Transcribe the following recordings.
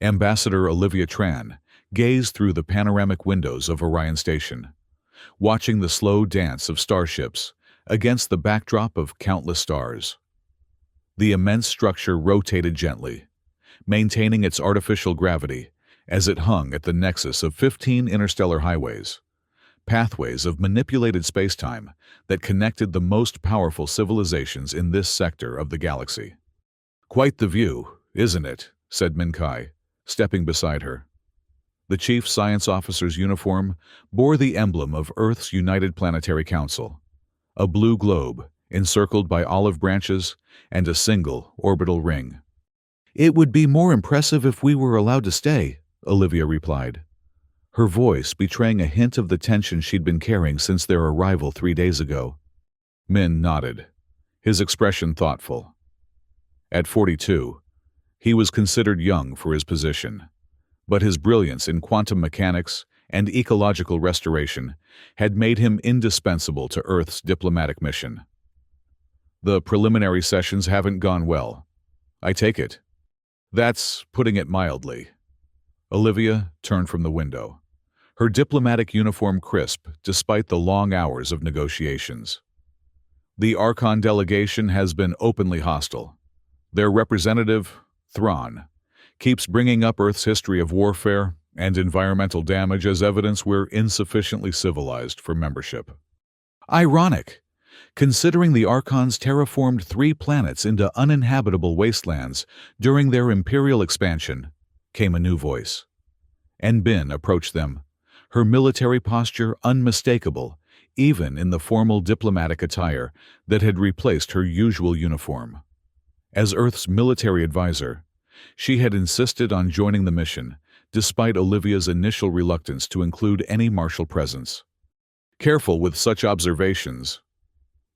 Ambassador Olivia Tran gazed through the panoramic windows of Orion Station, watching the slow dance of starships against the backdrop of countless stars. The immense structure rotated gently, maintaining its artificial gravity as it hung at the nexus of 15 interstellar highways, pathways of manipulated spacetime that connected the most powerful civilizations in this sector of the galaxy. "Quite the view, isn't it?" said Min Kai, stepping beside her. The chief science officer's uniform bore the emblem of Earth's United Planetary Council, a blue globe encircled by olive branches and a single orbital ring. "It would be more impressive if we were allowed to stay," Olivia replied, her voice betraying a hint of the tension she'd been carrying since their arrival 3 days ago. Min nodded, his expression thoughtful. At 42, he was considered young for his position, but his brilliance in quantum mechanics and ecological restoration had made him indispensable to Earth's diplomatic mission. "The preliminary sessions haven't gone well, I take it." "That's putting it mildly." Olivia turned from the window, her diplomatic uniform crisp despite the long hours of negotiations. "The Archon delegation has been openly hostile. Their representative, Thrawn, keeps bringing up Earth's history of warfare and environmental damage as evidence we're insufficiently civilized for membership." "Ironic, considering the Archons terraformed 3 planets into uninhabitable wastelands during their imperial expansion," came a new voice. And Bin approached them, her military posture unmistakable even in the formal diplomatic attire that had replaced her usual uniform. As Earth's military advisor, she had insisted on joining the mission, despite Olivia's initial reluctance to include any martial presence. "Careful with such observations."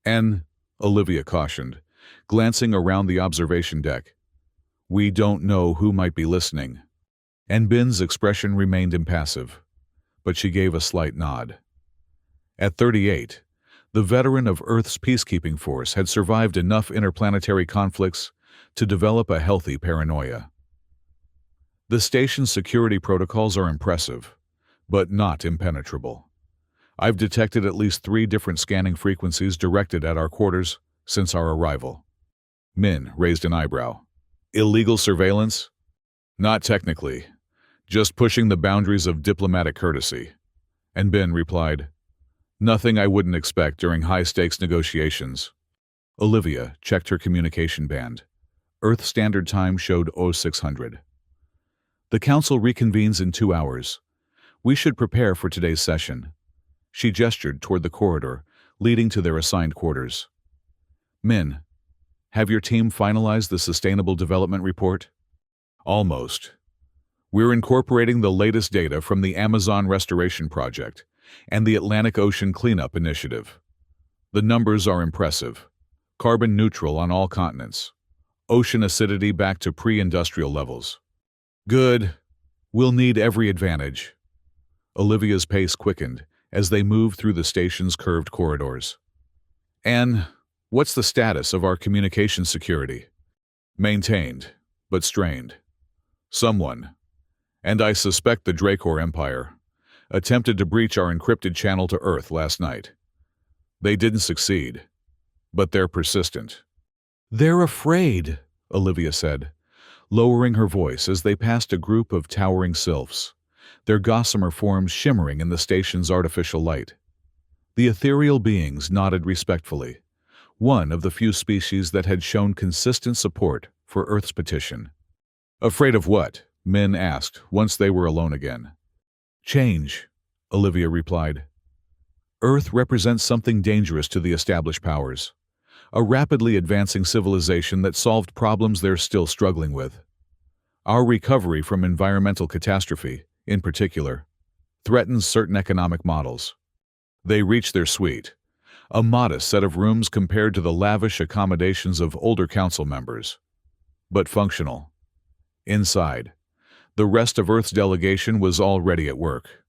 "And," Olivia cautioned, glancing around the observation deck, "we don't know who might be listening." And Bin's expression remained impassive, but she gave a slight nod. At 38, the veteran of Earth's peacekeeping force had survived enough interplanetary conflicts to develop a healthy paranoia. "The station's security protocols are impressive, but not impenetrable. I've detected at least 3 different scanning frequencies directed at our quarters since our arrival." Min raised an eyebrow. "Illegal surveillance?" "Not technically, just pushing the boundaries of diplomatic courtesy." And Bin replied, "Nothing I wouldn't expect during high-stakes negotiations." Olivia checked her communication band. Earth Standard Time showed 0600. "The Council reconvenes in 2 hours. We should prepare for today's session." She gestured toward the corridor leading to their assigned quarters. "Min, have your team finalized the Sustainable Development Report?" "Almost. We're incorporating the latest data from the Amazon Restoration Project and the Atlantic Ocean Cleanup Initiative. The numbers are impressive. Carbon neutral on all continents. Ocean acidity back to pre-industrial levels." "Good. We'll need every advantage." Olivia's pace quickened as they moved through the station's curved corridors. "And what's the status of our communication security?" "Maintained, but strained. Someone, and I suspect the Dracor Empire, attempted to breach our encrypted channel to Earth last night. They didn't succeed, but they're persistent." "They're afraid," Olivia said, lowering her voice as they passed a group of towering sylphs, their gossamer forms shimmering in the station's artificial light. The ethereal beings nodded respectfully, one of the few species that had shown consistent support for Earth's petition. "Afraid of what?" Min asked once they were alone again. "Change," Olivia replied. "Earth represents something dangerous to the established powers, a rapidly advancing civilization that solved problems they're still struggling with. Our recovery from environmental catastrophe, in particular, threatens certain economic models. They reach their suite, a modest set of rooms compared to the lavish accommodations of older council members, but functional. Inside, the rest of Earth's delegation was already at work.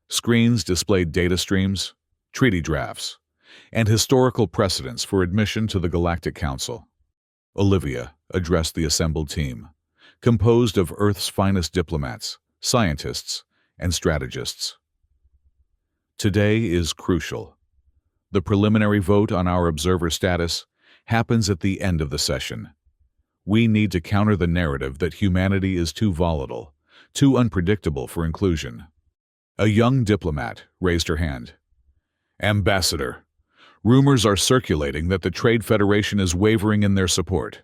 Screens displayed data streams, treaty drafts, and historical precedents for admission to the Galactic Council." Olivia addressed the assembled team, composed of Earth's finest diplomats, scientists, and strategists. Today is crucial. The preliminary vote on our observer status happens at the end of the session. We need to counter the narrative that humanity is too volatile, too unpredictable for inclusion. A young diplomat raised her hand. Ambassador, rumors are circulating that the Trade Federation is wavering in their support.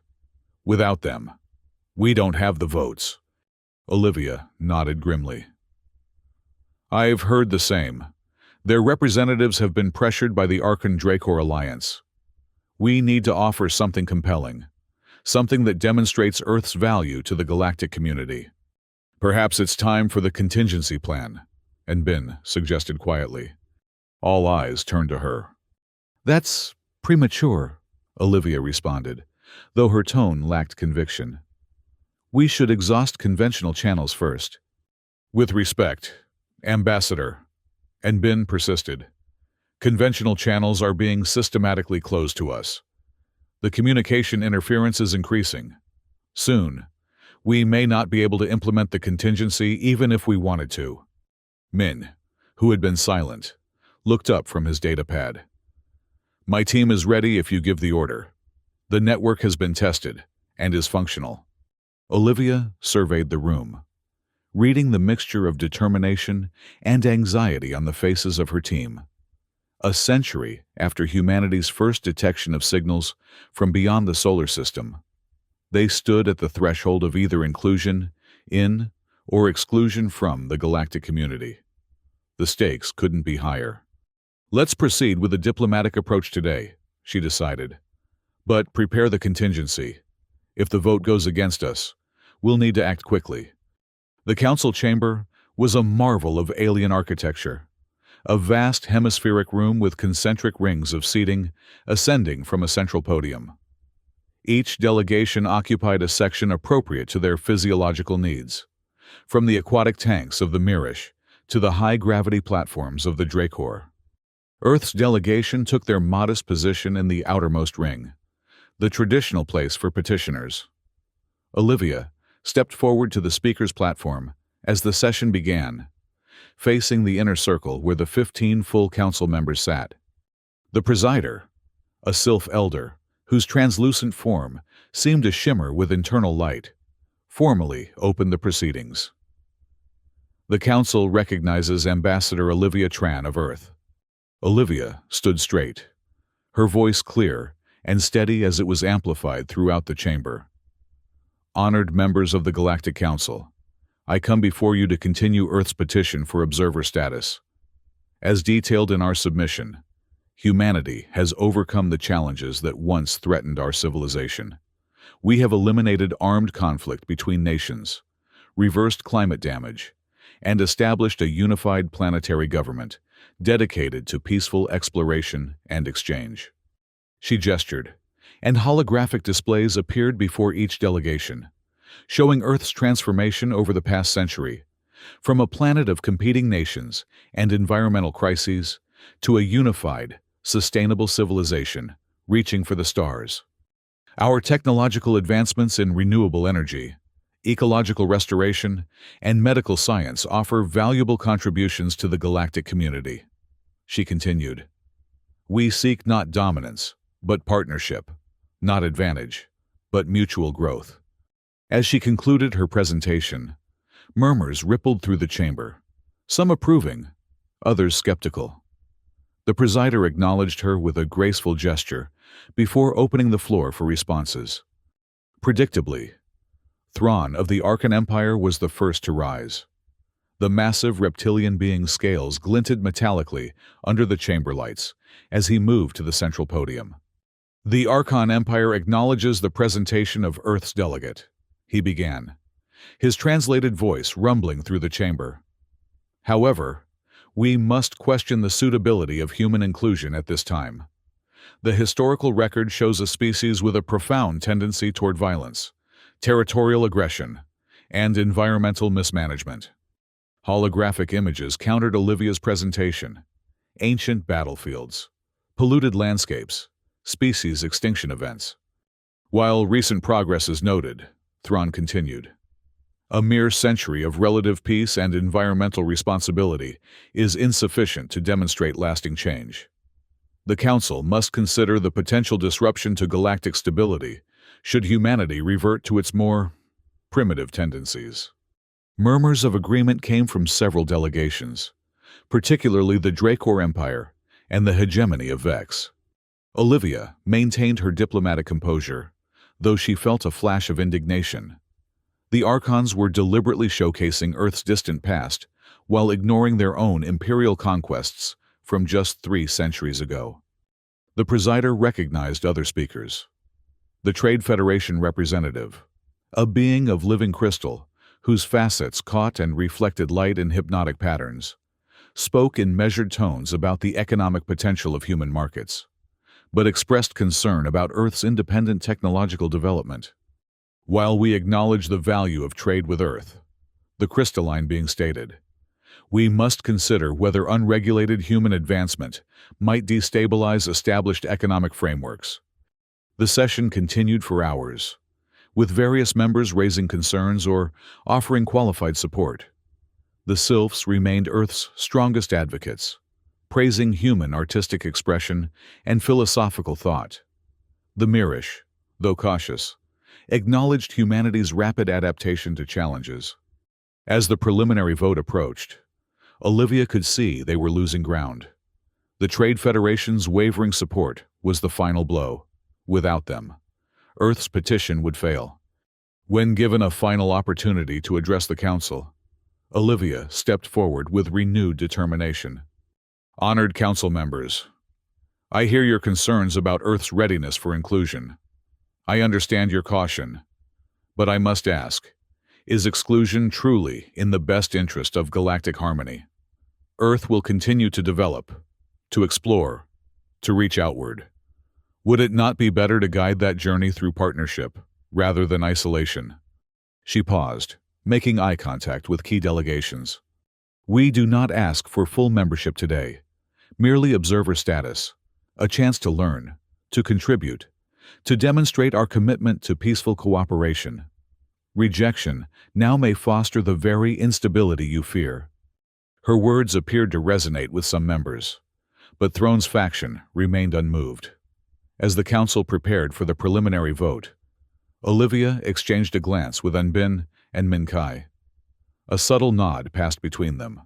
Without them, we don't have the votes. Olivia nodded grimly. I've heard the same. Their representatives have been pressured by the Archon-Dracor alliance. We need to offer something compelling, something that demonstrates Earth's value to the galactic community. Perhaps it's time for the contingency plan, Bin suggested quietly. All eyes turned to her. That's premature, Olivia responded, though her tone lacked conviction. We should exhaust conventional channels first. With respect, Ambassador, Bin persisted. Conventional channels are being systematically closed to us. The communication interference is increasing. Soon, we may not be able to implement the contingency even if we wanted to. Min, who had been silent, looked up from his datapad. My team is ready if you give the order. The network has been tested and is functional. Olivia surveyed the room, reading the mixture of determination and anxiety on the faces of her team. A century after humanity's first detection of signals from beyond the solar system, they stood at the threshold of either inclusion in or exclusion from the galactic community. The stakes couldn't be higher. Let's proceed with a diplomatic approach today, she decided. But prepare the contingency. If the vote goes against us, we'll need to act quickly. The council chamber was a marvel of alien architecture, a vast hemispheric room with concentric rings of seating ascending from a central podium. Each delegation occupied a section appropriate to their physiological needs, from the aquatic tanks of the Mirish to the high-gravity platforms of the Dracor. Earth's delegation took their modest position in the outermost ring, the traditional place for petitioners. Olivia stepped forward to the speaker's platform as the session began, facing the inner circle where the 15 full council members sat. The presider, a sylph elder, whose translucent form seemed to shimmer with internal light, formally opened the proceedings. The council recognizes Ambassador Olivia Tran of Earth. Olivia stood straight, her voice clear and steady as it was amplified throughout the chamber. Honored members of the Galactic Council, I come before you to continue Earth's petition for observer status. As detailed in our submission, humanity has overcome the challenges that once threatened our civilization. We have eliminated armed conflict between nations, reversed climate damage, and established a unified planetary government dedicated to peaceful exploration and exchange. She gestured, and holographic displays appeared before each delegation, showing Earth's transformation over the past century, from a planet of competing nations and environmental crises to a unified, sustainable civilization reaching for the stars. Our technological advancements in renewable energy, ecological restoration, and medical science offer valuable contributions to the galactic community. She continued, We seek not dominance, but partnership, not advantage, but mutual growth. As she concluded her presentation, murmurs rippled through the chamber, some approving, others skeptical. The presider acknowledged her with a graceful gesture before opening the floor for responses. Predictably, Thrawn of the Archon Empire was the first to rise. The massive reptilian being's scales glinted metallically under the chamber lights as he moved to the central podium. The Archon Empire acknowledges the presentation of Earth's delegate, he began, his translated voice rumbling through the chamber. However, we must question the suitability of human inclusion at this time. The historical record shows a species with a profound tendency toward violence, territorial aggression, and environmental mismanagement. Holographic images countered Olivia's presentation: ancient battlefields, polluted landscapes, species extinction events. While recent progress is noted, Thrawn continued, A mere century of relative peace and environmental responsibility is insufficient to demonstrate lasting change. The Council must consider the potential disruption to galactic stability should humanity revert to its more primitive tendencies. Murmurs of agreement came from several delegations, particularly the Dracor Empire and the hegemony of Vex. Olivia maintained her diplomatic composure, though she felt a flash of indignation. The Archons were deliberately showcasing Earth's distant past while ignoring their own imperial conquests from just 3 centuries ago. The presider recognized other speakers. The Trade Federation representative, a being of living crystal whose facets caught and reflected light in hypnotic patterns, spoke in measured tones about the economic potential of human markets, but expressed concern about Earth's independent technological development. While we acknowledge the value of trade with Earth, the crystalline being stated, we must consider whether unregulated human advancement might destabilize established economic frameworks. The session continued for hours, with various members raising concerns or offering qualified support. The Sylphs remained Earth's strongest advocates, praising human artistic expression and philosophical thought. The Mirish, though cautious, acknowledged humanity's rapid adaptation to challenges. As the preliminary vote approached, Olivia could see they were losing ground. The Trade Federation's wavering support was the final blow. Without them, Earth's petition would fail. When given a final opportunity to address the Council, Olivia stepped forward with renewed determination. Honored Council members, I hear your concerns about Earth's readiness for inclusion. I understand your caution, but I must ask, is exclusion truly in the best interest of galactic harmony? Earth will continue to develop, to explore, to reach outward. Would it not be better to guide that journey through partnership, rather than isolation? She paused, making eye contact with key delegations. We do not ask for full membership today, merely observer status, a chance to learn, to contribute, to demonstrate our commitment to peaceful cooperation. Rejection now may foster the very instability you fear. Her words appeared to resonate with some members, but Throne's faction remained unmoved. As the Council prepared for the preliminary vote, Olivia exchanged a glance with Anbin and Minkai. A subtle nod passed between them.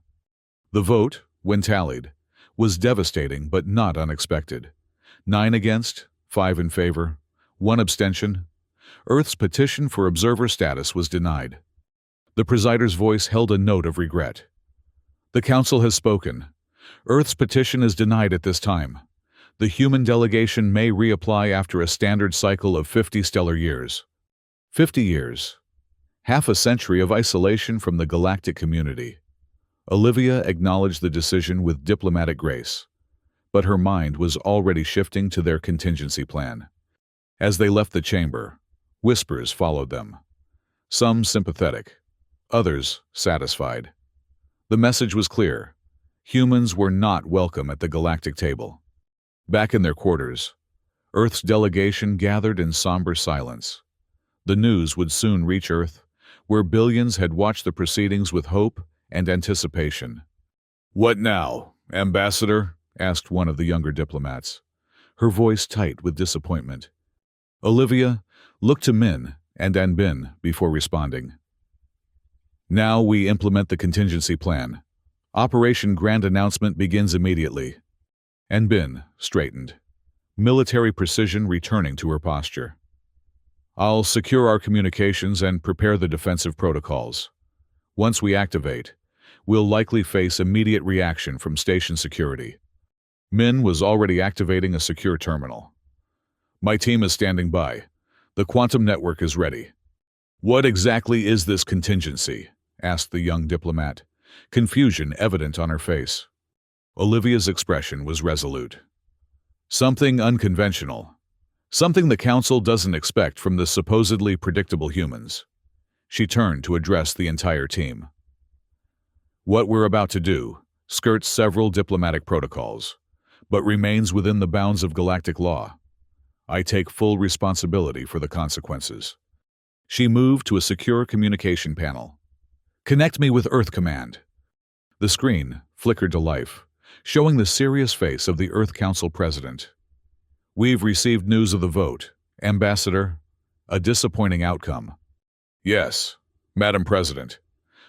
The vote, when tallied, was devastating but not unexpected. 9 against, 5 in favor, 1 abstention. Earth's petition for observer status was denied. The presider's voice held a note of regret. The Council has spoken. Earth's petition is denied at this time. The human delegation may reapply after a standard cycle of 50 stellar years. 50 years. Half a century of isolation from the galactic community. Olivia acknowledged the decision with diplomatic grace, but her mind was already shifting to their contingency plan. As they left the chamber, whispers followed them. Some sympathetic, others satisfied. The message was clear. Humans were not welcome at the galactic table. Back in their quarters, Earth's delegation gathered in somber silence. The news would soon reach Earth, where billions had watched the proceedings with hope and anticipation. "What now, Ambassador?" asked one of the younger diplomats, her voice tight with disappointment. Olivia looked to Min and Anbin before responding. "Now we implement the contingency plan. Operation Grand Announcement begins immediately." Anbin straightened, military precision returning to her posture. "I'll secure our communications and prepare the defensive protocols. Once we activate, we'll likely face immediate reaction from station security." Min was already activating a secure terminal. "My team is standing by. The quantum network is ready." "What exactly is this contingency?" asked the young diplomat, confusion evident on her face. Olivia's expression was resolute. "Something unconventional. Something the Council doesn't expect from the supposedly predictable humans." She turned to address the entire team. "What we're about to do skirts several diplomatic protocols, but remains within the bounds of galactic law. I take full responsibility for the consequences." She moved to a secure communication panel, Connect me with Earth Command. The screen flickered to life, showing the serious face of the Earth Council president. We've received news of the vote, Ambassador. A disappointing outcome. Yes, Madam President.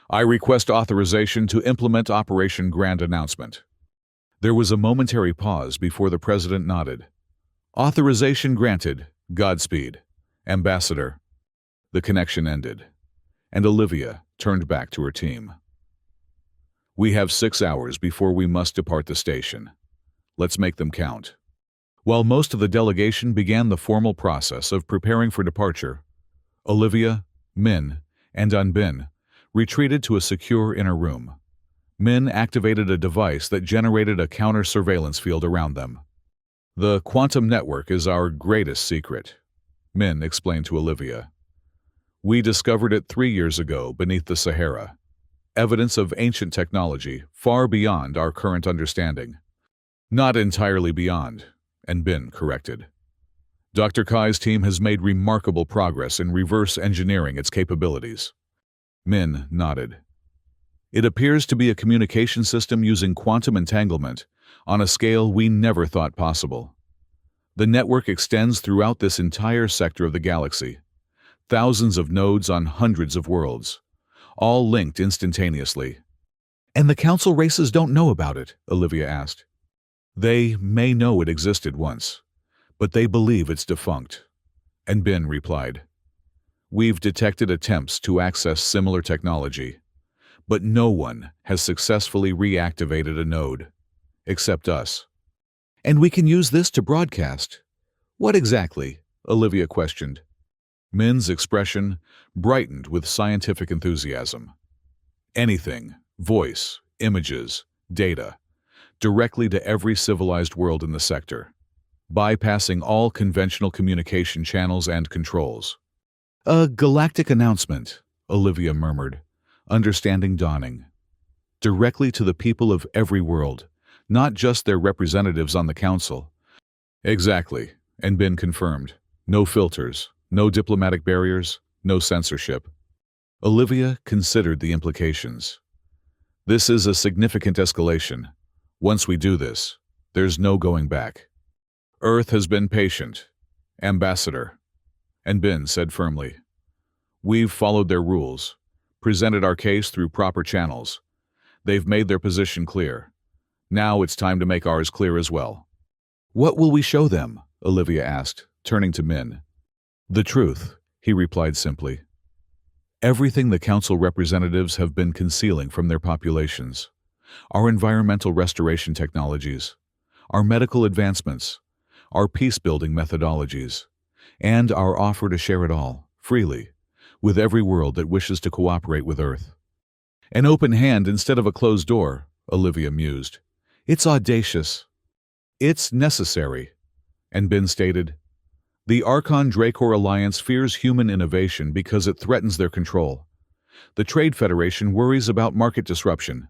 I request authorization to implement Operation Grand Announcement. There was a momentary pause before the president nodded. Authorization granted. Godspeed, Ambassador. The connection ended, and Olivia turned back to her team. We have 6 hours before we must depart the station. Let's make them count. While most of the delegation began the formal process of preparing for departure, Olivia, Min, and Unbin retreated to a secure inner room. Min activated a device that generated a counter-surveillance field around them. The quantum network is our greatest secret, Min explained to Olivia. We discovered it 3 years ago beneath the Sahara. Evidence of ancient technology far beyond our current understanding. Not entirely beyond, Bin corrected. Dr. Kai's team has made remarkable progress in reverse engineering its capabilities. Min nodded. It appears to be a communication system using quantum entanglement on a scale we never thought possible. The network extends throughout this entire sector of the galaxy. Thousands of nodes on hundreds of worlds, all linked instantaneously. And the council races don't know about it, Olivia asked. They may know it existed once, but they believe it's defunct. And Bin replied, We've detected attempts to access similar technology, but no one has successfully reactivated a node, except us. And we can use this to broadcast. What exactly? Olivia questioned. Min's expression brightened with scientific enthusiasm. Anything, voice, images, data, directly to every civilized world in the sector, bypassing all conventional communication channels and controls. A galactic announcement, Olivia murmured, understanding dawning. Directly to the people of every world, not just their representatives on the council. Exactly, and Bin confirmed. No filters, no diplomatic barriers, no censorship. Olivia considered the implications. This is a significant escalation. Once we do this, there's no going back. Earth has been patient, Ambassador. And Bin said firmly, We've followed their rules, presented our case through proper channels. They've made their position clear. Now it's time to make ours clear as well. What will we show them? Olivia asked, turning to Min. The truth, he replied simply. Everything the council representatives have been concealing from their populations. Our environmental restoration technologies, our medical advancements, our peace-building methodologies, and our offer to share it all, freely, with every world that wishes to cooperate with Earth. An open hand instead of a closed door, Olivia mused. It's audacious. It's necessary. And Bin stated, The Archon-Dracor Alliance fears human innovation because it threatens their control. The Trade Federation worries about market disruption.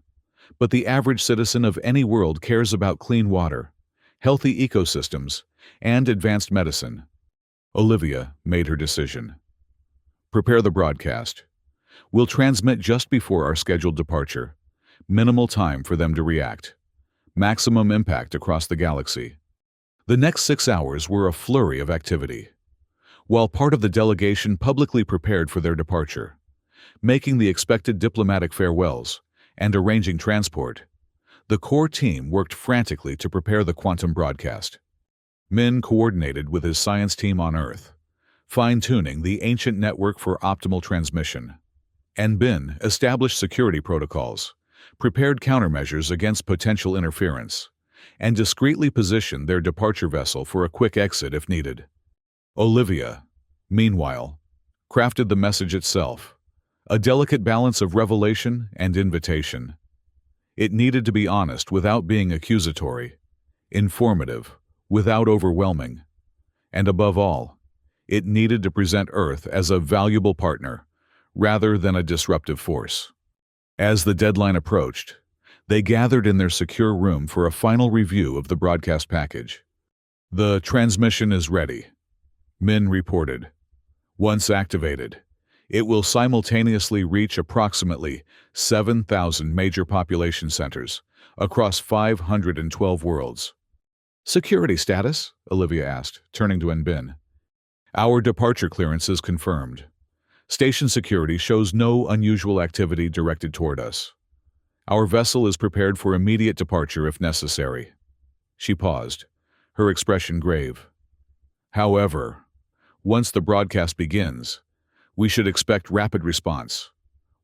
But the average citizen of any world cares about clean water, healthy ecosystems, and advanced medicine. Olivia made her decision. Prepare the broadcast. We'll transmit just before our scheduled departure. Minimal time for them to react. Maximum impact across the galaxy. The next 6 hours were a flurry of activity. While part of the delegation publicly prepared for their departure, making the expected diplomatic farewells, and arranging transport, the core team worked frantically to prepare the quantum broadcast. Min coordinated with his science team on Earth, fine-tuning the ancient network for optimal transmission. And Bin established security protocols, prepared countermeasures against potential interference, and discreetly positioned their departure vessel for a quick exit if needed. Olivia, meanwhile, crafted the message itself, a delicate balance of revelation and invitation. It needed to be honest without being accusatory, informative without overwhelming, and above all, it needed to present Earth as a valuable partner rather than a disruptive force. As the deadline approached, they gathered in their secure room for a final review of the broadcast package. The transmission is ready, Min reported. Once activated, It will simultaneously reach approximately 7,000 major population centers across 512 worlds. Security status? Olivia asked, turning to Enbin. Our departure clearance is confirmed. Station security shows no unusual activity directed toward us. Our vessel is prepared for immediate departure if necessary. She paused, her expression grave. However, once the broadcast begins, we should expect rapid response.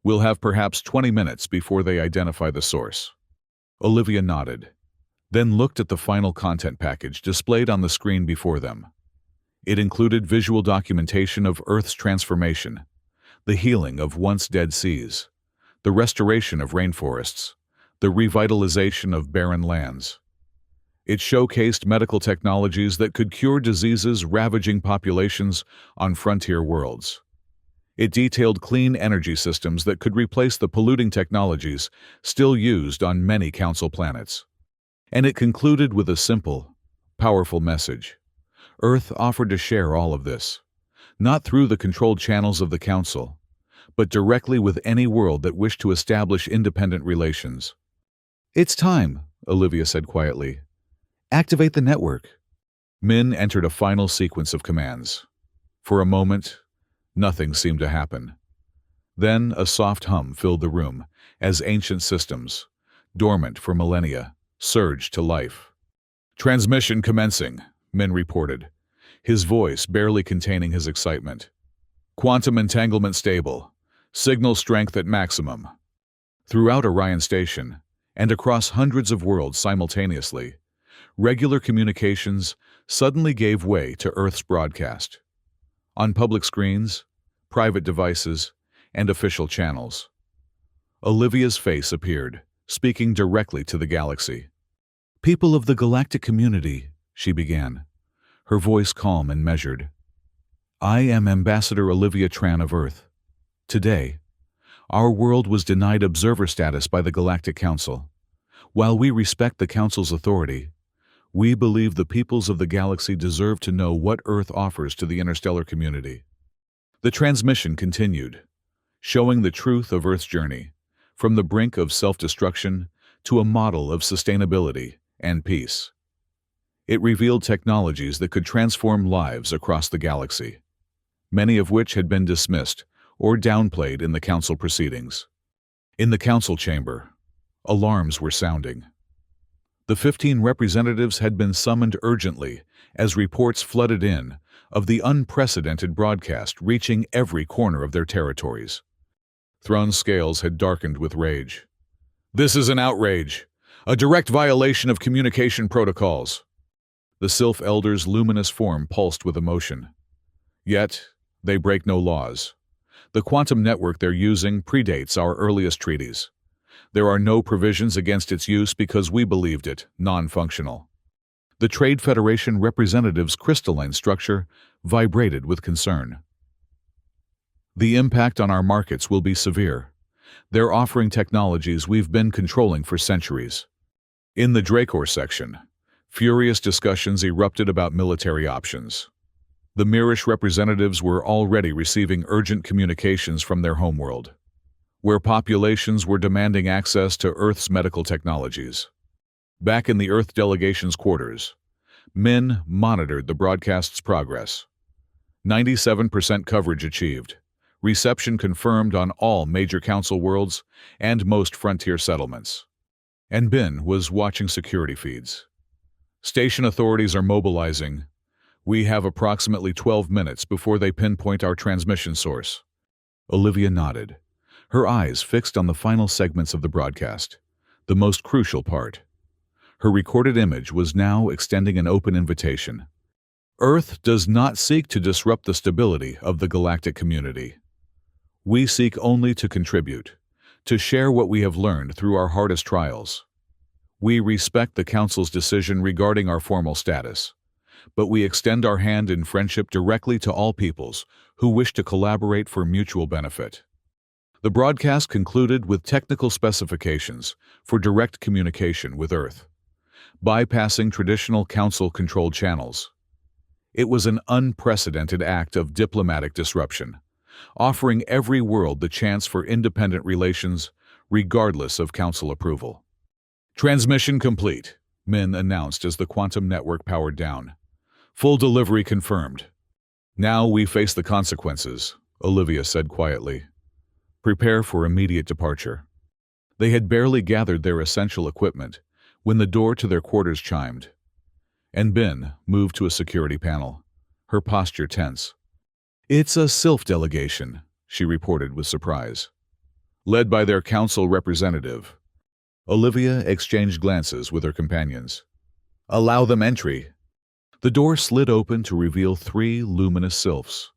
We'll have perhaps 20 minutes before they identify the source. Olivia nodded, then looked at the final content package displayed on the screen before them. It included visual documentation of Earth's transformation, the healing of once-dead seas, the restoration of rainforests, the revitalization of barren lands. It showcased medical technologies that could cure diseases ravaging populations on frontier worlds. It detailed clean energy systems that could replace the polluting technologies still used on many Council planets. And it concluded with a simple, powerful message. Earth offered to share all of this, not through the controlled channels of the Council, but directly with any world that wished to establish independent relations. "It's time," Olivia said quietly. "Activate the network." Min entered a final sequence of commands. For a moment, nothing seemed to happen. Then a soft hum filled the room as ancient systems, dormant for millennia, surged to life. "Transmission commencing," Min reported, his voice barely containing his excitement. "Quantum entanglement stable. Signal strength at maximum." Throughout Orion Station, and across hundreds of worlds simultaneously, regular communications suddenly gave way to Earth's broadcast. On public screens, private devices, and official channels. Olivia's face appeared, speaking directly to the galaxy. "People of the galactic community," she began, her voice calm and measured. "I am Ambassador Olivia Tran of Earth. Today, our world was denied observer status by the Galactic Council. While we respect the Council's authority, we believe the peoples of the galaxy deserve to know what Earth offers to the interstellar community." The transmission continued, showing the truth of Earth's journey, from the brink of self-destruction to a model of sustainability and peace. It revealed technologies that could transform lives across the galaxy, many of which had been dismissed or downplayed in the Council proceedings. In the Council chamber, alarms were sounding. The 15 representatives had been summoned urgently as reports flooded in of the unprecedented broadcast reaching every corner of their territories. Thrawn's scales had darkened with rage. "This is an outrage, a direct violation of communication protocols." The Sylph Elder's luminous form pulsed with emotion. "Yet, they break no laws. The quantum network they're using predates our earliest treaties. There are no provisions against its use because we believed it non-functional." The Trade Federation representative's crystalline structure vibrated with concern. "The impact on our markets will be severe. They're offering technologies we've been controlling for centuries." In the Dracor section, furious discussions erupted about military options. The Mirish representatives were already receiving urgent communications from their homeworld, where populations were demanding access to Earth's medical technologies. Back in the Earth delegation's quarters, Min monitored the broadcast's progress. 97% coverage achieved, reception confirmed on all major Council worlds and most frontier settlements. And Bin was watching security feeds. "Station authorities are mobilizing. We have approximately 12 minutes before they pinpoint our transmission source." Olivia nodded, her eyes fixed on the final segments of the broadcast, the most crucial part. Her recorded image was now extending an open invitation. "Earth does not seek to disrupt the stability of the galactic community. We seek only to contribute, to share what we have learned through our hardest trials. We respect the Council's decision regarding our formal status, but we extend our hand in friendship directly to all peoples who wish to collaborate for mutual benefit." The broadcast concluded with technical specifications for direct communication with Earth, bypassing traditional Council-controlled channels. It was an unprecedented act of diplomatic disruption, offering every world the chance for independent relations, regardless of council approval. Transmission complete, Min announced as the quantum network powered down. Full delivery confirmed. Now we face the consequences, Olivia said quietly. Prepare for immediate departure. They had barely gathered their essential equipment when the door to their quarters chimed. And Bin moved to a security panel, her posture tense. It's a SILF delegation, she reported with surprise. Led by their council representative. Olivia exchanged glances with her companions. Allow them entry. The door slid open to reveal 3 luminous sylphs,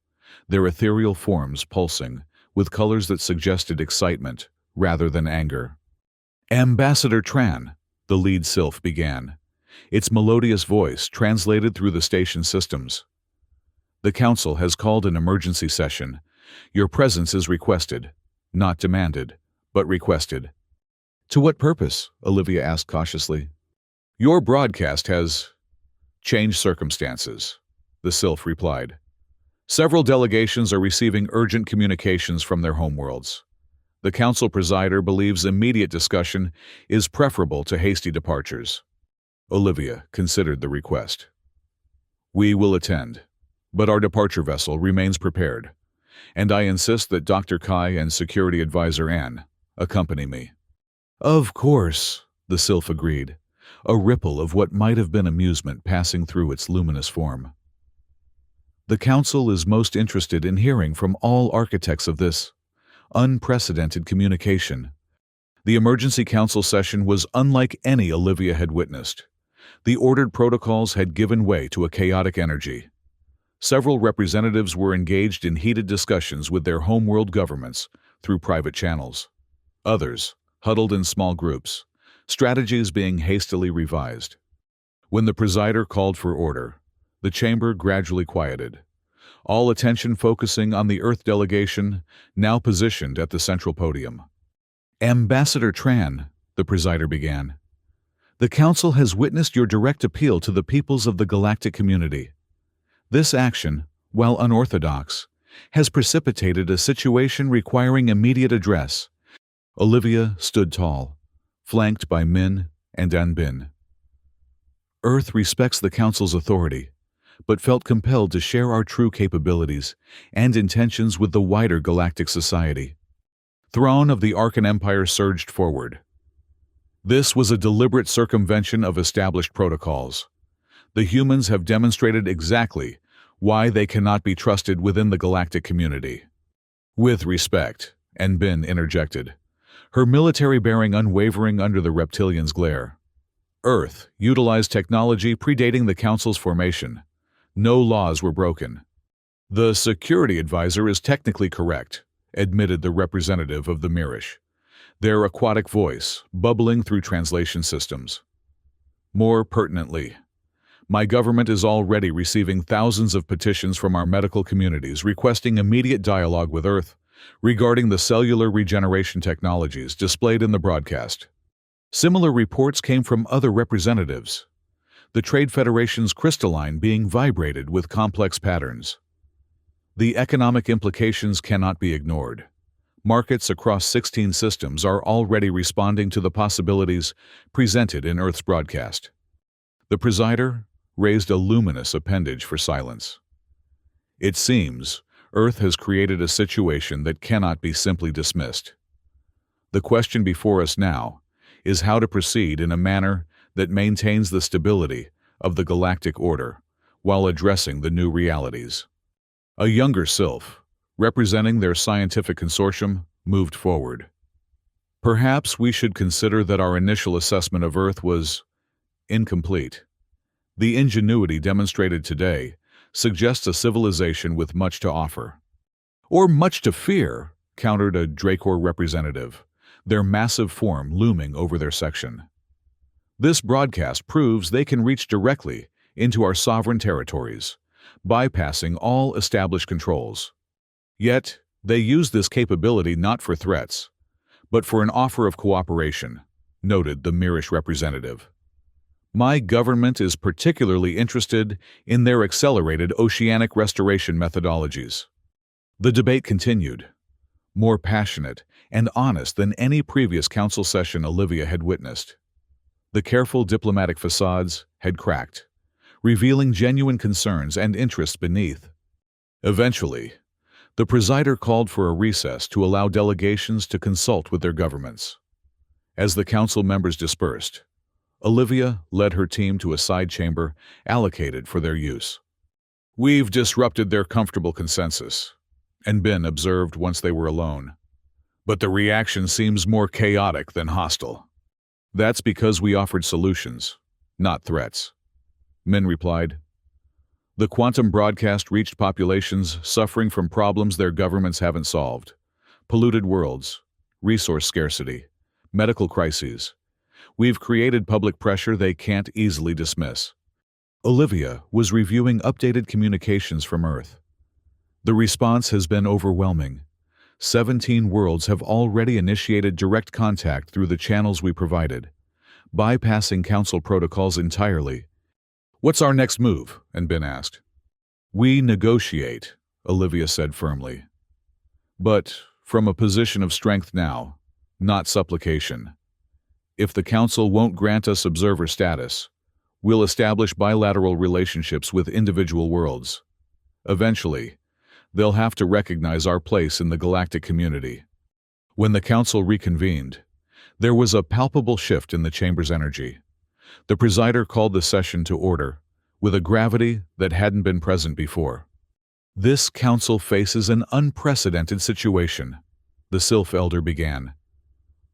their ethereal forms pulsing with colors that suggested excitement rather than anger. Ambassador Tran, the lead sylph began, its melodious voice translated through the station systems. The council has called an emergency session. Your presence is requested, not demanded, but requested. To what purpose? Olivia asked cautiously. Your broadcast has changed circumstances, the sylph replied. Several delegations are receiving urgent communications from their homeworlds. The council presider believes immediate discussion is preferable to hasty departures. Olivia considered the request. We will attend, but our departure vessel remains prepared, and I insist that Dr. Kai and Security Advisor Anne accompany me. Of course, the sylph agreed, a ripple of what might have been amusement passing through its luminous form. The council is most interested in hearing from all architects of this unprecedented communication. The emergency council session was unlike any Olivia had witnessed. The ordered protocols had given way to a chaotic energy. Several representatives were engaged in heated discussions with their homeworld governments through private channels. Others huddled in small groups, strategies being hastily revised. When the presider called for order, the chamber gradually quieted, all attention focusing on the Earth delegation, now positioned at the central podium. Ambassador Tran, the presider began, the Council has witnessed your direct appeal to the peoples of the galactic community. This action, while unorthodox, has precipitated a situation requiring immediate address. Olivia stood tall, flanked by Min and Anbin. Earth respects the Council's authority, but felt compelled to share our true capabilities and intentions with the wider galactic society. Thrawn of the Arkan Empire surged forward. This was a deliberate circumvention of established protocols. The humans have demonstrated exactly why they cannot be trusted within the galactic community. With respect, Anbin interjected, her military bearing unwavering under the reptilians' glare. Earth utilized technology predating the Council's formation. No laws were broken. The security advisor is technically correct, admitted the representative of the Mirish, their aquatic voice bubbling through translation systems. More pertinently, my government is already receiving thousands of petitions from our medical communities requesting immediate dialogue with Earth regarding the cellular regeneration technologies displayed in the broadcast. Similar reports came from other representatives, the Trade Federation's crystalline being vibrated with complex patterns. The economic implications cannot be ignored. Markets across 16 systems are already responding to the possibilities presented in Earth's broadcast. The presider raised a luminous appendage for silence. It seems Earth has created a situation that cannot be simply dismissed. The question before us now is how to proceed in a manner that maintains the stability of the galactic order while addressing the new realities. A younger sylph, representing their scientific consortium, moved forward. Perhaps we should consider that our initial assessment of Earth was incomplete. The ingenuity demonstrated today suggests a civilization with much to offer. Or much to fear, countered a Dracor representative, their massive form looming over their section. This broadcast proves they can reach directly into our sovereign territories, bypassing all established controls. Yet, they use this capability not for threats, but for an offer of cooperation, noted the Mirish representative. My government is particularly interested in their accelerated oceanic restoration methodologies. The debate continued, more passionate and honest than any previous council session Olivia had witnessed. The careful diplomatic facades had cracked, revealing genuine concerns and interests beneath. Eventually, the presider called for a recess to allow delegations to consult with their governments. As the council members dispersed, Olivia led her team to a side chamber allocated for their use. "We've disrupted their comfortable consensus," and Ben observed once they were alone. "But the reaction seems more chaotic than hostile." "That's because we offered solutions, not threats," Min replied. "The quantum broadcast reached populations suffering from problems their governments haven't solved. Polluted worlds, resource scarcity, medical crises. We've created public pressure they can't easily dismiss." Olivia was reviewing updated communications from Earth. The response has been overwhelming. 17 worlds have already initiated direct contact through the channels we provided, bypassing council protocols entirely. "What's our next move?" and Ben asked. "We negotiate," Olivia said firmly. "But from a position of strength now, not supplication. If the council won't grant us observer status, we'll establish bilateral relationships with individual worlds. Eventually, they'll have to recognize our place in the galactic community." When the council reconvened, there was a palpable shift in the chamber's energy. The presider called the session to order, with a gravity that hadn't been present before. "This council faces an unprecedented situation," the Sylph Elder began.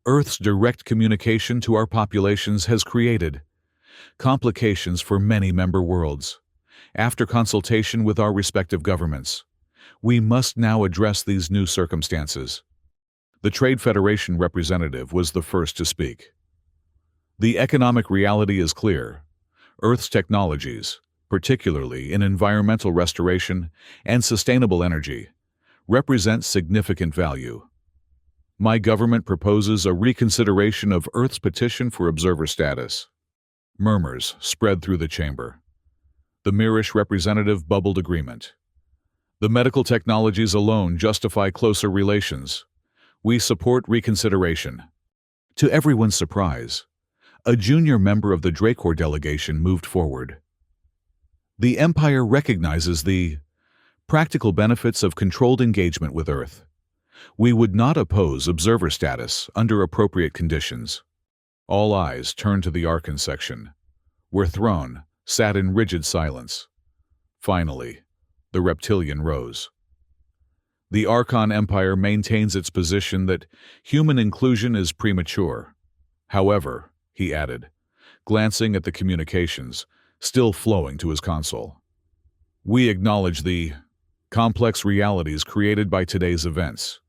"Earth's direct communication to our populations has created complications for many member worlds. After consultation with our respective governments, we must now address these new circumstances." The Trade Federation representative was the first to speak. "The economic reality is clear. Earth's technologies, particularly in environmental restoration and sustainable energy, represent significant value. My government proposes a reconsideration of Earth's petition for observer status." Murmurs spread through the chamber. The Mirish representative bubbled agreement. "The medical technologies alone justify closer relations. We support reconsideration." To everyone's surprise, a junior member of the Dracor delegation moved forward. "The Empire recognizes the practical benefits of controlled engagement with Earth. We would not oppose observer status under appropriate conditions." All eyes turned to the Archon section, where Throne sat in rigid silence. Finally, the reptilian rose. "The Archon Empire maintains its position that human inclusion is premature. However," he added, glancing at the communications still flowing to his console, "we acknowledge the complex realities created by today's events.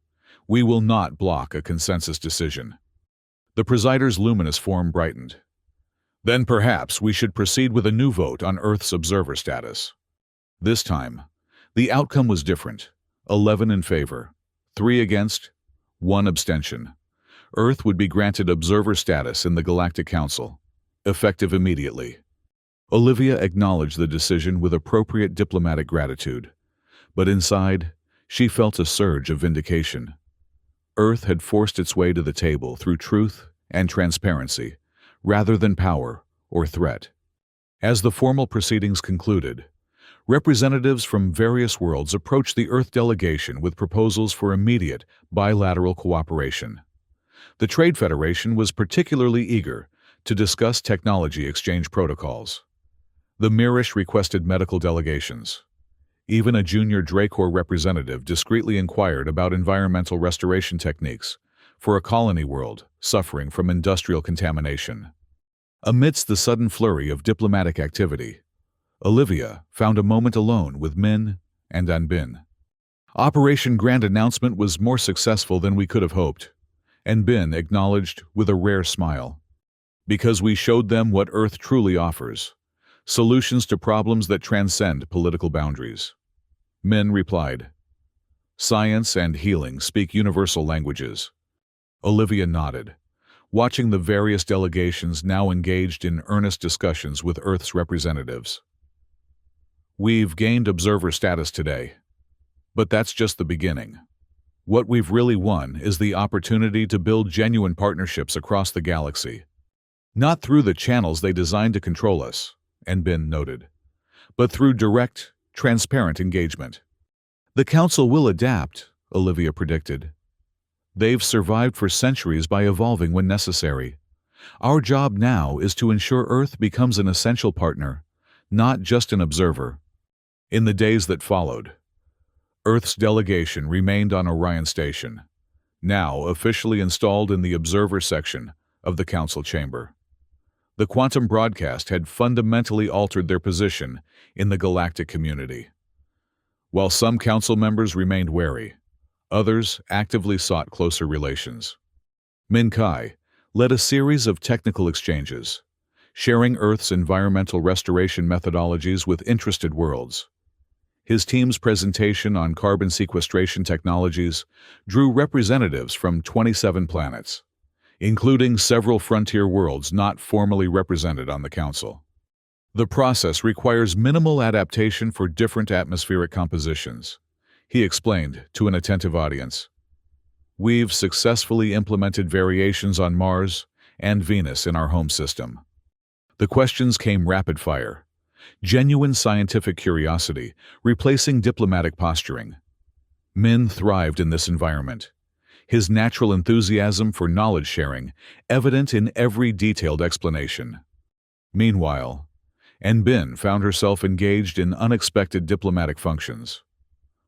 We will not block a consensus decision." The presider's luminous form brightened. "Then perhaps we should proceed with a new vote on Earth's observer status." This time, the outcome was different. 11 in favor, 3 against, 1 abstention. Earth would be granted observer status in the Galactic Council, effective immediately. Olivia acknowledged the decision with appropriate diplomatic gratitude, but inside, she felt a surge of vindication. Earth had forced its way to the table through truth and transparency, rather than power or threat. As the formal proceedings concluded, representatives from various worlds approached the Earth delegation with proposals for immediate bilateral cooperation. The Trade Federation was particularly eager to discuss technology exchange protocols. The Mirish requested medical delegations. Even a junior Dracor representative discreetly inquired about environmental restoration techniques for a colony world suffering from industrial contamination. Amidst the sudden flurry of diplomatic activity, Olivia found a moment alone with Min and Anbin. Operation Grand Announcement was more successful than we could have hoped, and Bin acknowledged with a rare smile. "Because we showed them what Earth truly offers, solutions to problems that transcend political boundaries." Min replied, "Science and healing speak universal languages." Olivia nodded, watching the various delegations now engaged in earnest discussions with Earth's representatives. "We've gained observer status today," But that's just the beginning. What we've really won is the opportunity to build genuine partnerships across the galaxy. Not through the channels they designed to control us, and Ben noted, but through direct, transparent engagement. The Council will adapt, Olivia predicted. They've survived for centuries by evolving when necessary. Our job now is to ensure Earth becomes an essential partner, not just an observer. In the days that followed, Earth's delegation remained on Orion Station, now officially installed in the observer section of the Council chamber. The quantum broadcast had fundamentally altered their position in the galactic community. While some Council members remained wary, others actively sought closer relations. Min Kai led a series of technical exchanges, sharing Earth's environmental restoration methodologies with interested worlds. His team's presentation on carbon sequestration technologies drew representatives from 27 planets, including several frontier worlds not formally represented on the Council. The process requires minimal adaptation for different atmospheric compositions, he explained to an attentive audience. We've successfully implemented variations on Mars and Venus in our home system. The questions came rapid fire, genuine scientific curiosity replacing diplomatic posturing. Min thrived in this environment, his natural enthusiasm for knowledge sharing evident in every detailed explanation. Meanwhile, Bin found herself engaged in unexpected diplomatic functions.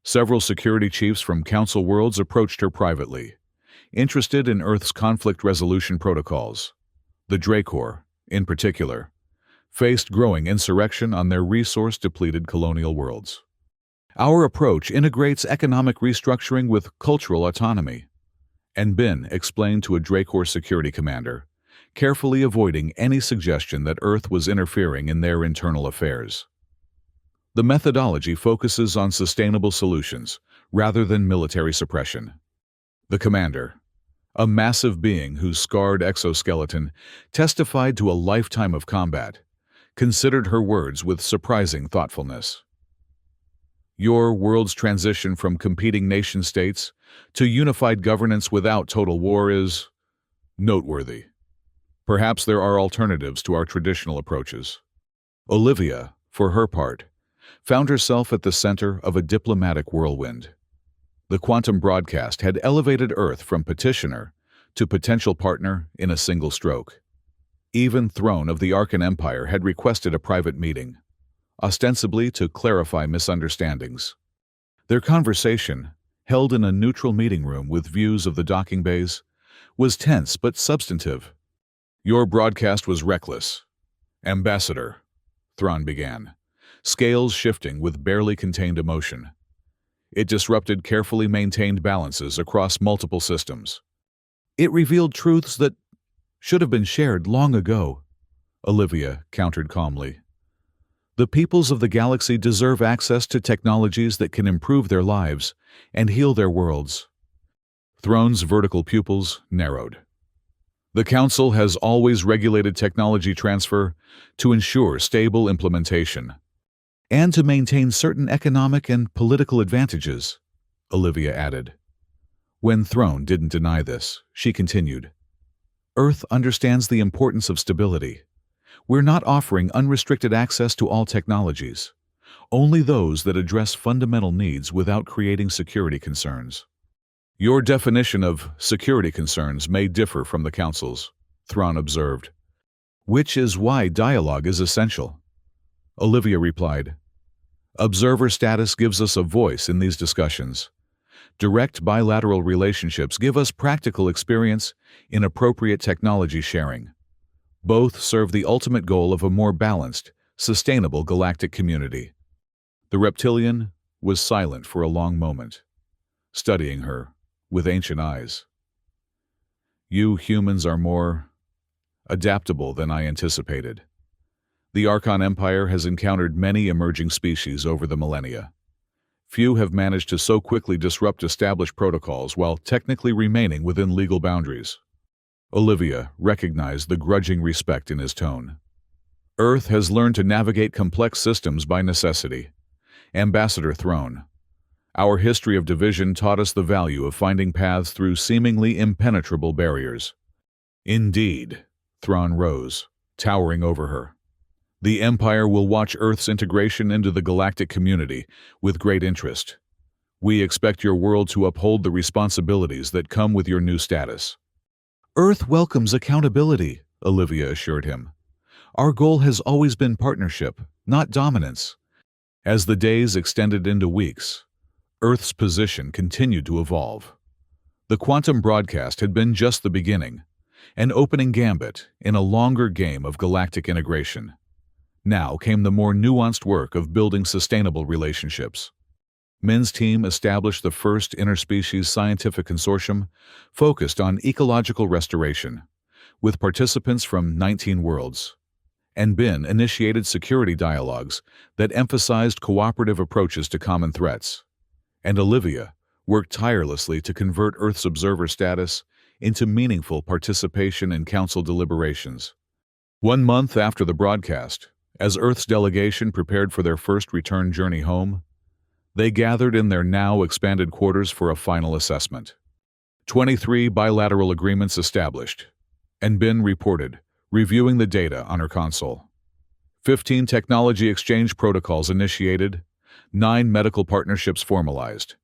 Several security chiefs from Council worlds approached her privately, interested in Earth's conflict resolution protocols. The Dracor, in particular, faced growing insurrection on their resource-depleted colonial worlds. Our approach integrates economic restructuring with cultural autonomy, Bin explained to a Dracor security commander, carefully avoiding any suggestion that Earth was interfering in their internal affairs. The methodology focuses on sustainable solutions rather than military suppression. The commander, a massive being whose scarred exoskeleton testified to a lifetime of combat, considered her words with surprising thoughtfulness. Your world's transition from competing nation-states to unified governance without total war is noteworthy. Perhaps there are alternatives to our traditional approaches. Olivia, for her part, found herself at the center of a diplomatic whirlwind. The quantum broadcast had elevated Earth from petitioner to potential partner in a single stroke. Even Throne of the Arkan Empire had requested a private meeting, ostensibly to clarify misunderstandings. Their conversation, held in a neutral meeting room with views of the docking bays, was tense but substantive. Your broadcast was reckless. Ambassador, Thrawn began, scales shifting with barely contained emotion. It disrupted carefully maintained balances across multiple systems. It revealed truths that should have been shared long ago, Olivia countered calmly. The peoples of the galaxy deserve access to technologies that can improve their lives and heal their worlds. Thrawn's vertical pupils narrowed. The Council has always regulated technology transfer to ensure stable implementation and to maintain certain economic and political advantages, Olivia added. When Throne didn't deny this, she continued, Earth understands the importance of stability. We're not offering unrestricted access to all technologies, only those that address fundamental needs without creating security concerns. Your definition of security concerns may differ from the Council's, Thrawn observed, which is why dialogue is essential. Olivia replied, Observer status gives us a voice in these discussions. Direct bilateral relationships give us practical experience in appropriate technology sharing. Both serve the ultimate goal of a more balanced, sustainable galactic community. The reptilian was silent for a long moment, studying her with ancient eyes. You humans are more adaptable than I anticipated. The Archon Empire has encountered many emerging species over the millennia. Few have managed to so quickly disrupt established protocols while technically remaining within legal boundaries. Olivia recognized the grudging respect in his tone. Earth has learned to navigate complex systems by necessity. Ambassador Throne, Our history of division taught us the value of finding paths through seemingly impenetrable barriers. Indeed, Thrawn rose, towering over her. The Empire will watch Earth's integration into the galactic community with great interest. We expect your world to uphold the responsibilities that come with your new status. Earth welcomes accountability, Olivia assured him. Our goal has always been partnership, not dominance. As the days extended into weeks, Earth's position continued to evolve. The quantum broadcast had been just the beginning, an opening gambit in a longer game of galactic integration. Now came the more nuanced work of building sustainable relationships. Min's team established the first interspecies scientific consortium focused on ecological restoration, with participants from 19 worlds. And Bin initiated security dialogues that emphasized cooperative approaches to common threats. And Olivia worked tirelessly to convert Earth's observer status into meaningful participation in council deliberations. 1 month after the broadcast, as Earth's delegation prepared for their first return journey home, they gathered in their now expanded quarters for a final assessment. 23 bilateral agreements established, and Bin reported, reviewing the data on her console. 15 technology exchange protocols initiated, 9 medical partnerships formalized,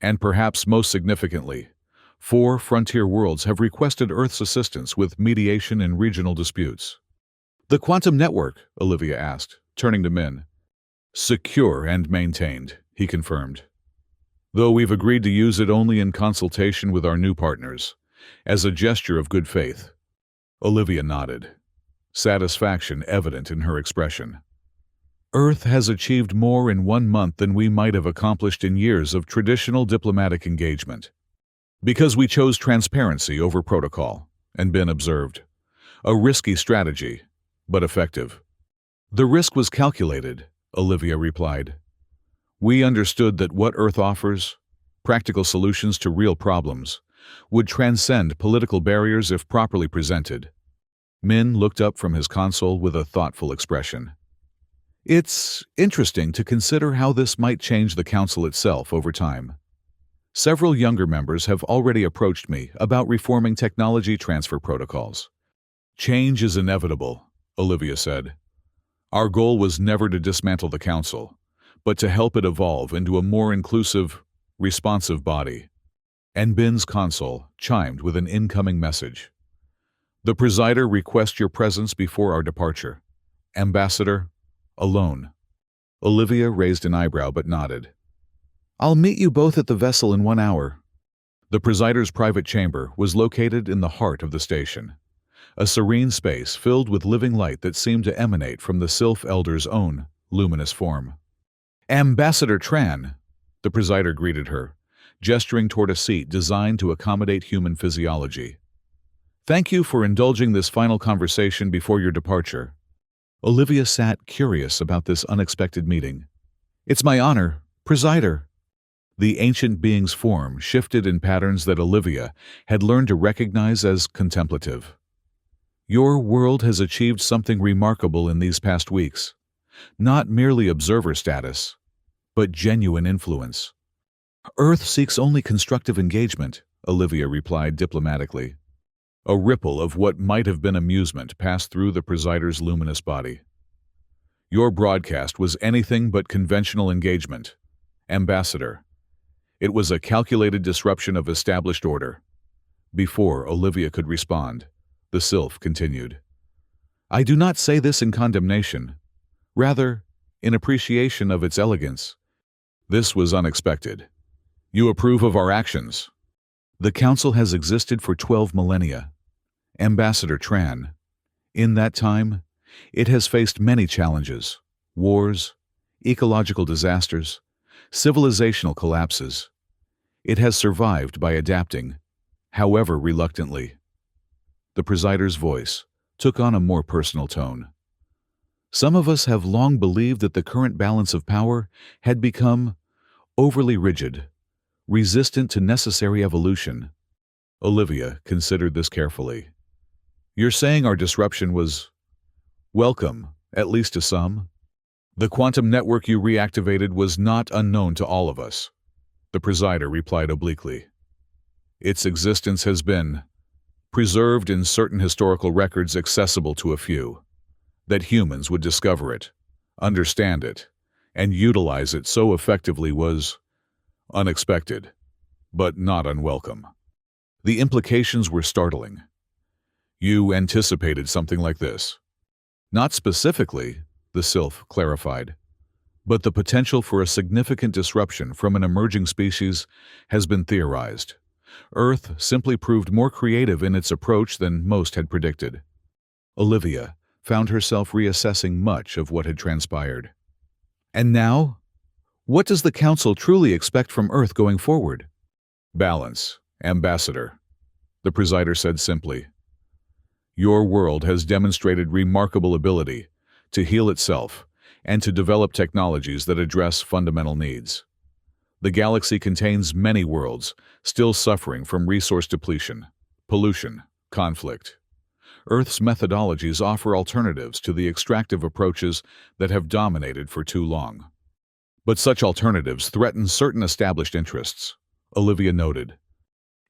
and perhaps most significantly, 4 frontier worlds have requested Earth's assistance with mediation in regional disputes. The quantum network, Olivia asked, turning to Min. Secure and maintained, he confirmed. Though we've agreed to use it only in consultation with our new partners, as a gesture of good faith. Olivia nodded, satisfaction evident in her expression. Earth has achieved more in 1 month than we might have accomplished in years of traditional diplomatic engagement. Because we chose transparency over protocol, and Bin observed. A risky strategy, but effective. The risk was calculated, Olivia replied. We understood that what Earth offers, practical solutions to real problems, would transcend political barriers if properly presented. Min looked up from his console with a thoughtful expression. It's interesting to consider how this might change the Council itself over time. Several younger members have already approached me about reforming technology transfer protocols. Change is inevitable, Olivia said. Our goal was never to dismantle the Council, but to help it evolve into a more inclusive, responsive body. And Bin's console chimed with an incoming message. The presider requests your presence before our departure. Ambassador, alone. Olivia raised an eyebrow but nodded. I'll meet you both at the vessel in 1 hour. The presider's private chamber was located in the heart of the station, a serene space filled with living light that seemed to emanate from the Sylph Elder's own luminous form. Ambassador Tran, the presider greeted her, gesturing toward a seat designed to accommodate human physiology. Thank you for indulging this final conversation before your departure. Olivia sat curious about this unexpected meeting. It's my honor, presider. The ancient being's form shifted in patterns that Olivia had learned to recognize as contemplative. Your world has achieved something remarkable in these past weeks. Not merely observer status, but genuine influence. Earth seeks only constructive engagement, Olivia replied diplomatically. A ripple of what might have been amusement passed through the presider's luminous body. Your broadcast was anything but conventional engagement, Ambassador. It was a calculated disruption of established order. Before Olivia could respond, the Sylph continued. I do not say this in condemnation. Rather, in appreciation of its elegance. This was unexpected. You approve of our actions. The Council has existed for 12 millennia. Ambassador Tran. In that time, it has faced many challenges, wars, ecological disasters, civilizational collapses. It has survived by adapting, however reluctantly. The presider's voice took on a more personal tone. Some of us have long believed that the current balance of power had become overly rigid, resistant to necessary evolution. Olivia considered this carefully. You're saying our disruption was welcome, at least to some? The quantum network you reactivated was not unknown to all of us. the presider replied obliquely. Its existence has been preserved in certain historical records accessible to a few. That humans would discover it, understand it, and utilize it so effectively was unexpected, but not unwelcome. The implications were startling. You anticipated something like this. Not specifically, the sylph clarified, but the potential for a significant disruption from an emerging species has been theorized. Earth simply proved more creative in its approach than most had predicted. Olivia found herself reassessing much of what had transpired. And now? What does the Council truly expect from Earth going forward? Balance, Ambassador, the presider said simply. Your world has demonstrated remarkable ability to heal itself and to develop technologies that address fundamental needs. The galaxy contains many worlds still suffering from resource depletion, pollution, conflict. Earth's methodologies offer alternatives to the extractive approaches that have dominated for too long. But such alternatives threaten certain established interests, Olivia noted.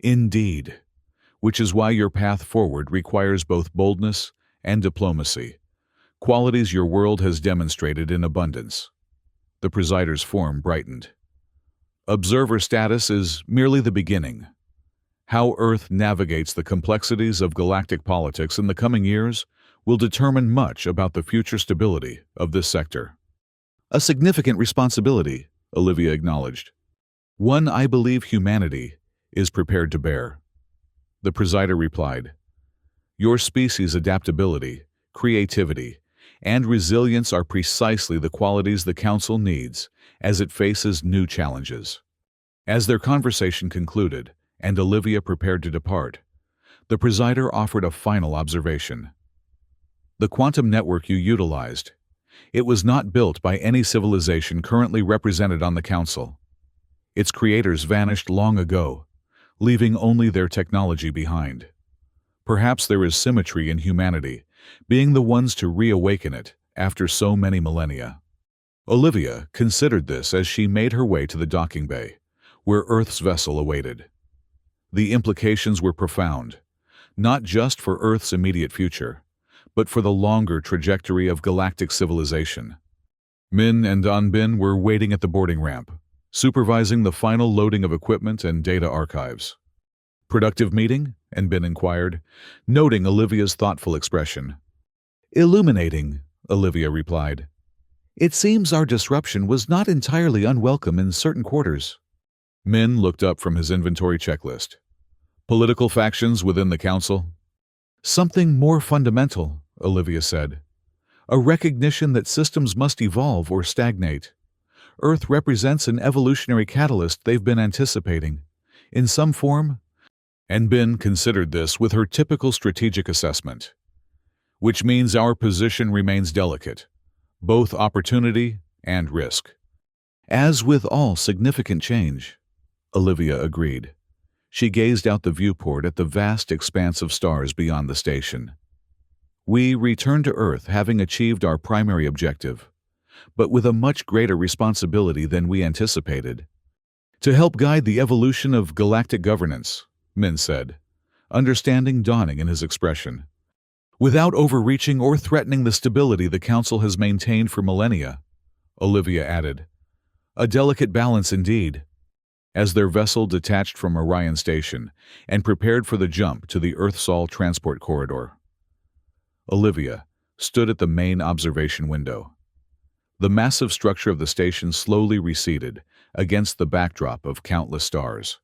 Indeed, which is why your path forward requires both boldness and diplomacy, qualities your world has demonstrated in abundance. The presider's form brightened. Observer status is merely the beginning. How Earth navigates the complexities of galactic politics in the coming years will determine much about the future stability of this sector. A significant responsibility, Olivia acknowledged. One I believe humanity is prepared to bear. The presider replied, Your species' adaptability, creativity, and resilience are precisely the qualities the Council needs as it faces new challenges. As their conversation concluded, and Olivia prepared to depart, the presider offered a final observation. The quantum network you utilized, it was not built by any civilization currently represented on the Council. Its creators vanished long ago, leaving only their technology behind. Perhaps there is symmetry in humanity, being the ones to reawaken it after so many millennia. Olivia considered this as she made her way to the docking bay, where Earth's vessel awaited. The implications were profound, not just for Earth's immediate future, but for the longer trajectory of galactic civilization. Min and Anbin were waiting at the boarding ramp, supervising the final loading of equipment and data archives. Productive meeting? Anbin inquired, noting Olivia's thoughtful expression. Illuminating, Olivia replied. It seems our disruption was not entirely unwelcome in certain quarters. Min looked up from his inventory checklist. Political factions within the Council? Something more fundamental, Olivia said. A recognition that systems must evolve or stagnate. Earth represents an evolutionary catalyst they've been anticipating. In some form, Anbin considered this with her typical strategic assessment. Which means our position remains delicate, both opportunity and risk. As with all significant change, Olivia agreed. She gazed out the viewport at the vast expanse of stars beyond the station. We returned to Earth having achieved our primary objective, but with a much greater responsibility than we anticipated. To help guide the evolution of galactic governance, Min said, understanding dawning in his expression. Without overreaching or threatening the stability the Council has maintained for millennia, Olivia added. A delicate balance indeed. As their vessel detached from Orion Station and prepared for the jump to the Earth-Sol transport corridor, Olivia stood at the main observation window. The massive structure of the station slowly receded against the backdrop of countless stars,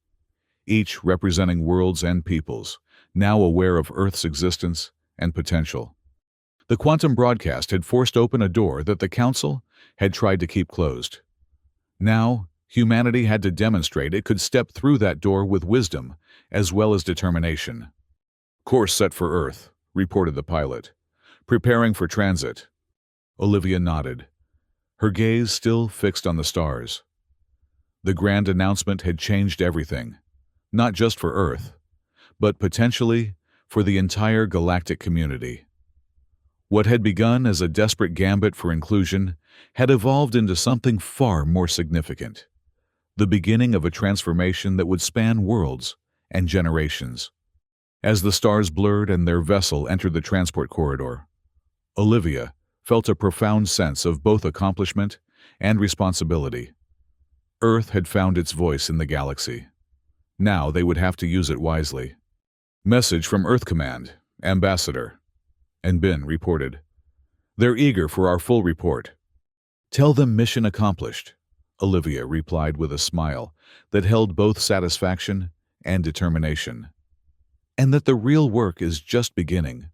each representing worlds and peoples, now aware of Earth's existence and potential. The quantum broadcast had forced open a door that the Council had tried to keep closed. Now, humanity had to demonstrate it could step through that door with wisdom as well as determination. Course set for Earth, reported the pilot. Preparing for transit. Olivia nodded, her gaze still fixed on the stars. The grand announcement had changed everything, not just for Earth, but potentially for the entire galactic community. What had begun as a desperate gambit for inclusion had evolved into something far more significant. the beginning of a transformation that would span worlds and generations. As the stars blurred and their vessel entered the transport corridor, Olivia felt a profound sense of both accomplishment and responsibility. Earth had found its voice in the galaxy. Now they would have to use it wisely. Message from Earth Command, Ambassador. And Bin reported. They're eager for our full report. Tell them mission accomplished, Olivia replied with a smile that held both satisfaction and determination. And that the real work is just beginning.